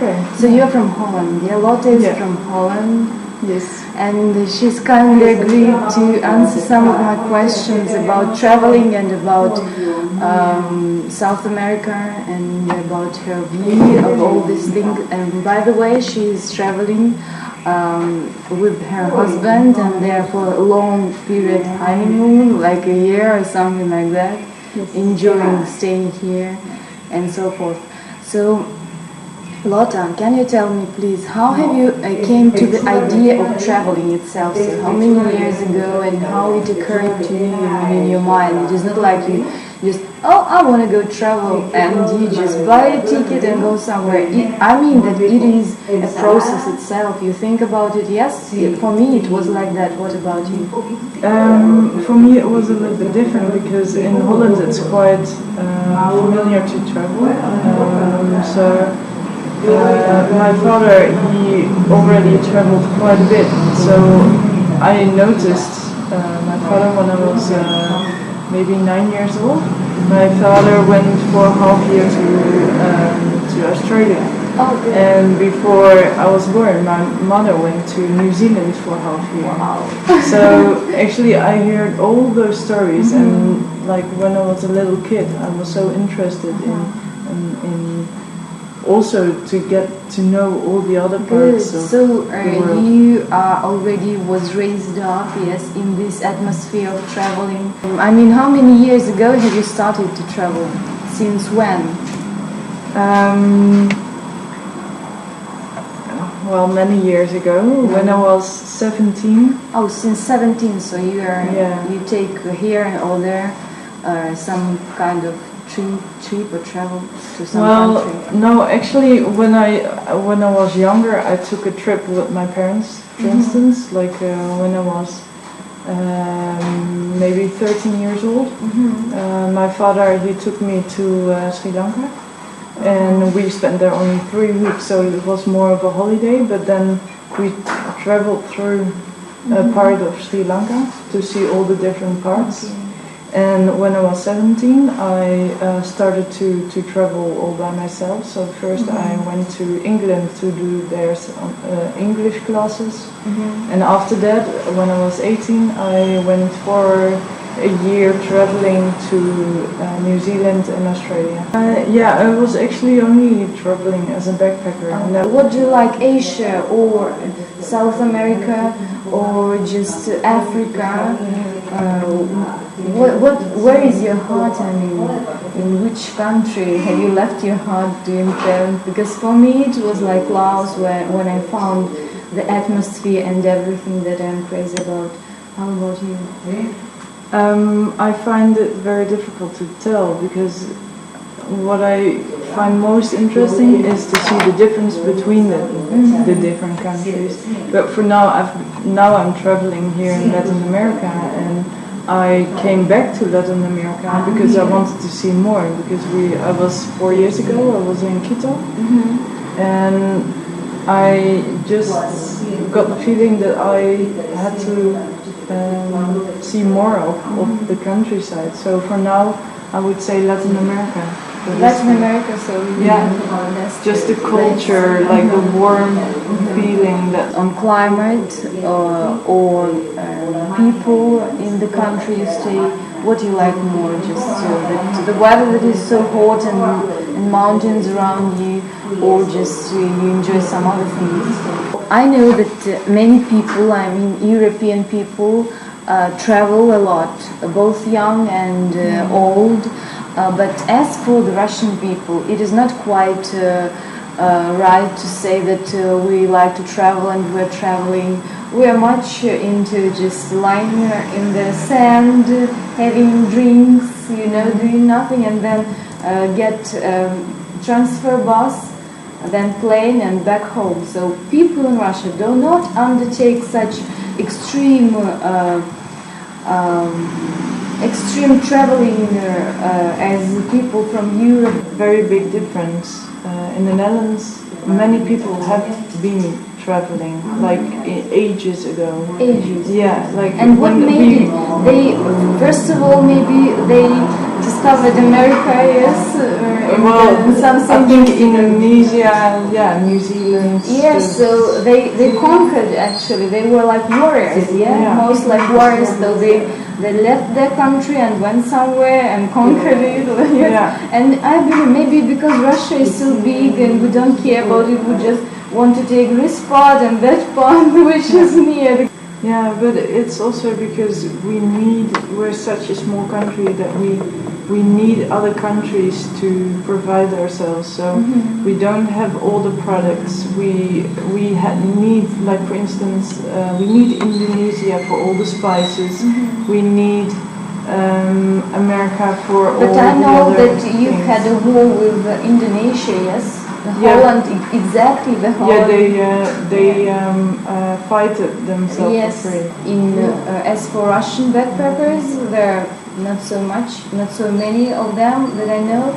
Okay. So you're from Holland, yeah? Lotte is from Holland. Yes. And she's kindly agreed to answer some of my questions about traveling and about South America and about her view of all these things. And by the way, she's traveling with her husband, and they're for a long period honeymoon, like a year or something like that, enjoying staying here and so forth. So, Lotta, can you tell me please, how have you came to the idea of traveling itself? So how many years ago and how it occurred to you in your mind? It is not like you just, oh, I want to go travel and you just buy a ticket and go somewhere. I mean that it is a process itself. You think about it, yes? For me it was like that. What about you? For me it was a little bit different because in Holland it's quite familiar to travel. My father, he already traveled quite a bit, so I noticed my father when I was maybe 9 years old. My father went for half year to Australia, and before I was born, my mother went to New Zealand for half year. Wow. So actually, I heard all those stories, and like when I was a little kid, I was so interested in also to get to know all the other parts of the world. You already was raised up, yes, in this atmosphere of traveling. I mean, how many years ago have you started to travel? Since when? Well, many years ago, when I was 17. Oh, since 17, so you take here or there some kind of trip or travel to some country? No, actually, when I was younger, I took a trip with my parents. For instance, like when I was maybe 13 years old, my father, he took me to Sri Lanka, and we spent there only 3 weeks. So it was more of a holiday. But then we traveled through a part of Sri Lanka to see all the different parts. Okay. And when I was 17, I started to travel all by myself. So first I went to England to do their English classes. And after that, when I was 18, I went for a year traveling to New Zealand and Australia. I was actually only traveling as a backpacker. What do you like, Asia or South America or just Africa? Where is your heart? I mean, in which country have you left your heart doing parent? Because for me it was like Laos, when I found the atmosphere and everything that I'm crazy about. How about you? I find it very difficult to tell, because what I find most interesting is to see the difference between the different countries. But for now, I'm traveling here in Latin America, and I came back to Latin America because I wanted to see more. Because I was 4 years ago, I was in Quito, and I just got the feeling that I had to see more of the countryside. So for now, I would say Latin America. Latin America, so just the culture, like the warm feeling that on climate or people in the country you stay. What do you like more? Just the weather that is so hot and mountains around you, or just you enjoy some other things? I know that many people, I mean European people, travel a lot, both young and old. But as for the Russian people, it is not quite right to say that we like to travel and we're traveling. We are much into just lying in the sand, having drinks, doing nothing, and then get transfer bus, then plane and back home. So people in Russia do not undertake such extreme traveling as people from Europe. Very big difference. In the Netherlands, many people have been traveling, like ages ago. Ages. Yeah, like. And what maybe they, first of all, maybe they just stop at America, yes? Well, something I think Indonesia, yeah, New Zealand. Yes, so they conquered actually. They were like warriors, yeah? Most like warriors, though they left their country and went somewhere and conquered it. Yeah. And I believe maybe because Russia is so big and we don't care about it, we just want to take this part and that part which is near. Yeah, but it's also because we're such a small country that we need other countries to provide ourselves. So we don't have all the products. We need, like for instance, we need Indonesia for all the spices. We need America for all the other But I know that you things. had a war with Indonesia, yes? The Yeah. Holland, exactly the Holland. Yeah, they fight it themselves Yes, for free. as for Russian backpackers, there are not so many of them that I know.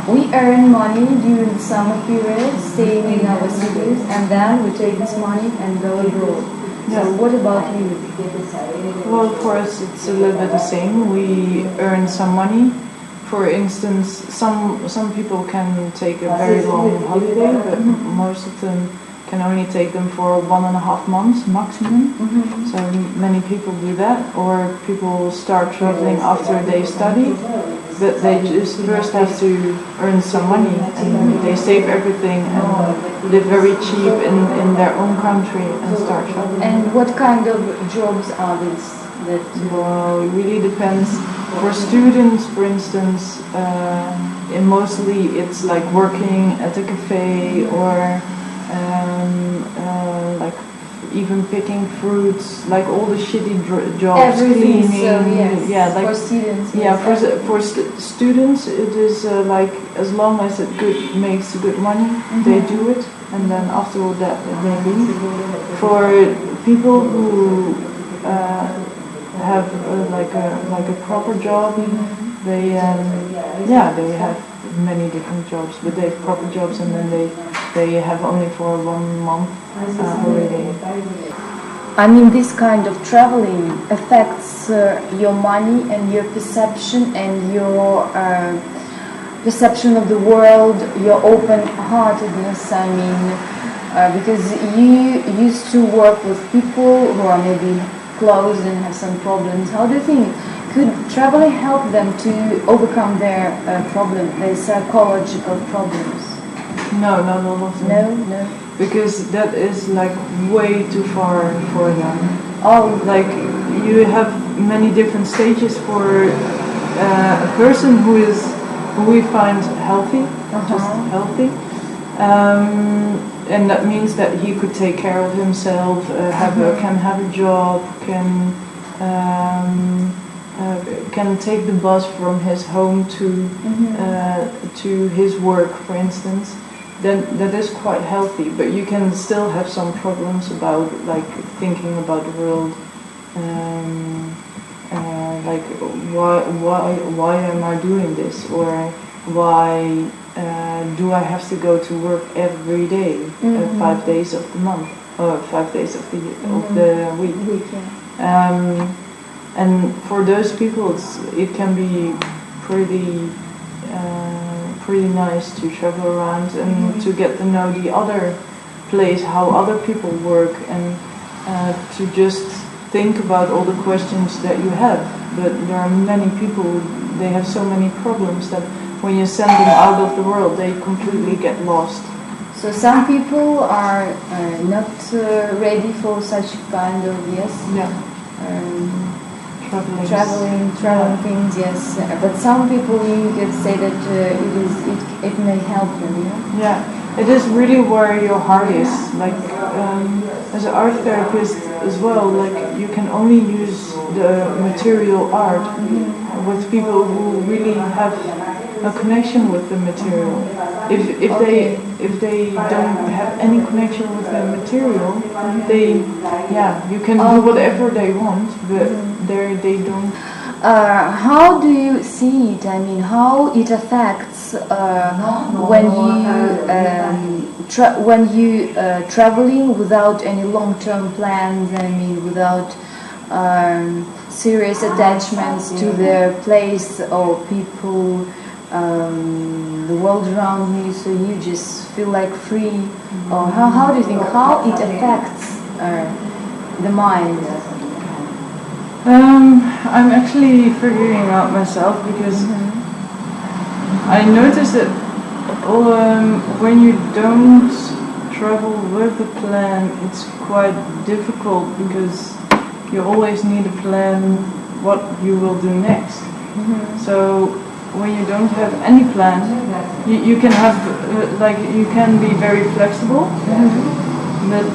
We earn money during the summer period, staying in our cities, and then we take this money and go abroad. Yeah. So what about you? Well, for us it's a little bit the same. We earn some money. For instance, some people can take a very long holiday, but most of them can only take them for 1.5 months maximum. So many people do that, or people start traveling after they study, but they just first have to earn some money and they save everything and live very cheap in their own country and start traveling. And what kind of jobs are these? Well, it really depends. For students, for instance, and mostly it's like working at a cafe or like even picking fruits, like all the shitty jobs, Everything, cleaning. so yes, yeah, like for students. yeah, Yes. for students, it is like as long as it makes good money, they do it, and then after that they leave. For people who have like a proper job, they they have many different jobs, but they have proper jobs, and then they have only for 1 month holiday. I mean, this kind of traveling affects your money and your perception and your perception of the world, your open-heartedness. I mean, because you used to work with people who are maybe closed and have some problems. How do you think could traveling help them to overcome their their psychological problems? No, not all of them. No. Because that is like way too far for them. Oh, Like you have many different stages for a person who we find healthy, just healthy. And that means that he could take care of himself, can have a job, can take the bus from his home to his work, for instance. Then that is quite healthy, but you can still have some problems about like thinking about the world, like why am I doing this, or why do I have to go to work every day, 5 days of the month, or 5 days of the week? And for those people, it can be pretty nice to travel around and to get to know the other place, how other people work, and to just think about all the questions that you have. But there are many people, they have so many problems that when you send them out of the world, they completely get lost. so some people are not ready for such kind of traveling things, yes. But some people, you can say that it may help them, Yeah, it is really where your heart is. Like as an art therapist as well, like you can only use the material art with people who really have a connection with the material. If they don't have any connection with the material, you can do whatever they want, but they don't. How do you see it? I mean, how it affects when you traveling without any long-term plans? I mean, without serious attachments to the place or people, the world around you, so you just feel like free? Or how do you think, how it affects the mind? I'm actually figuring out myself, because I noticed that when you don't travel with a plan, it's quite difficult, because you always need a plan what you will do next. So when you don't have any plan, you can have you can be very flexible, but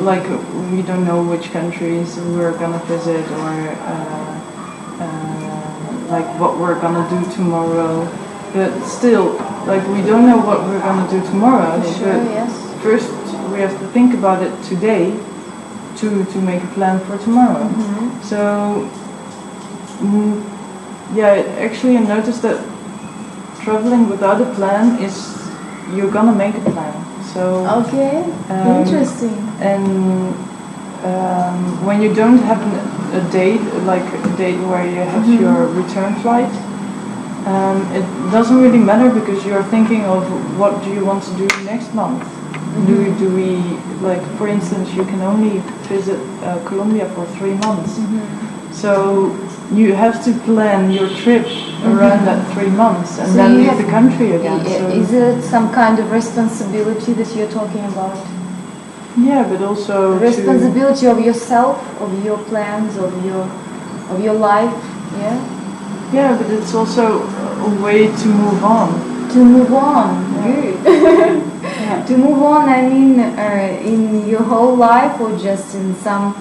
like we don't know which countries we're gonna visit, or like what we're gonna do tomorrow. But still, like we don't know what we're gonna do tomorrow. Sure, but yes. first we have to think about it today to make a plan for tomorrow. So yeah, actually I noticed that traveling without a plan is, you're gonna make a plan. So okay, interesting. And when you don't have a date, like a date where you have your return flight, it doesn't really matter, because you're thinking of what do you want to do next month. Do we, like for instance, you can only visit Colombia for 3 months. So you have to plan your trip around that 3 months, and so then leave the country again. So is it some kind of responsibility that you're talking about? Yeah, but also the responsibility of yourself, of your plans, of your life. Yeah. Yeah, but it's also a way to move on. To move on, good. Yeah. To move on, I mean, in your whole life, or just in some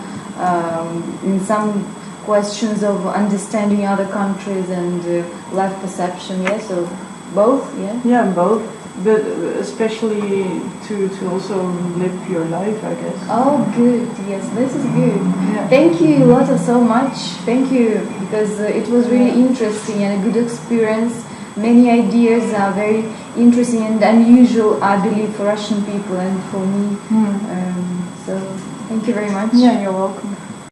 questions of understanding other countries and life perception? Yes, so both. Yeah. Yeah, both. But especially to also live your life, I guess. Oh, good. Yes, this is good. Yeah. Thank you, Lota, so much. Thank you, because it was really interesting and a good experience. Many ideas are very interesting and unusual, I believe, for Russian people and for me. So, thank you very much. Yeah, you're welcome.